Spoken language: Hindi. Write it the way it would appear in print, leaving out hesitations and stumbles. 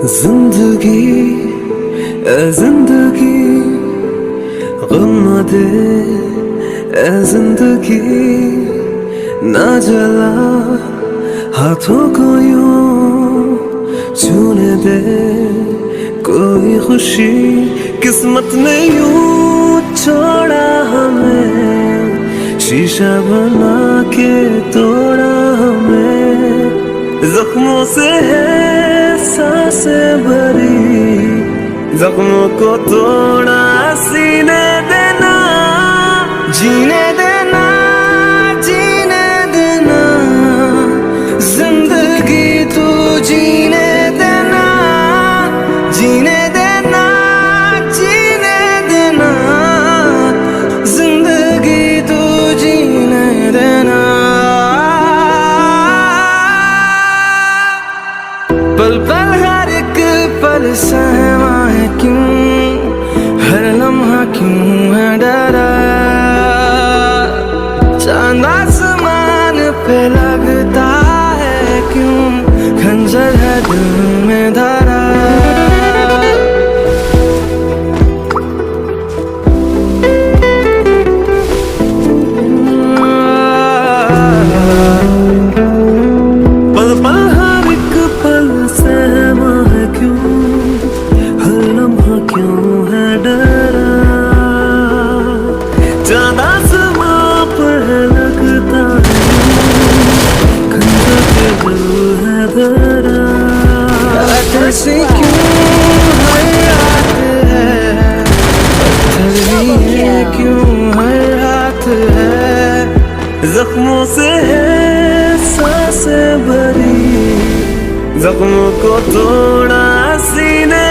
जिंदगी ए जिंदगी गम न दे ए जिंदगी ना जला हाथों को यूं छूने दे कोई खुशी किस्मत ने यूं छोड़ा हमें शीशा बना के तोड़ा हमें जख्मों से है सांसें भरी जख्मों को तोड़ा सीने देना जीने देना जीने देना जिंदगी तू जीने देना जीने देना जीने देना जिंदगी तू जीने देना पल पल हर एक पल सहमा है क्यों हर लम्हा क्यों है डरा चांद आसमान पे लगता है क्यों खंजर है दिल में धरा चांद आसमां पर लगता है खंजर है धरा ऐसे क्यों हर रात है पत्थर भी क्यों हर रात है जख्मों से है सांसें भरी जख्मों को तोड़ा सीने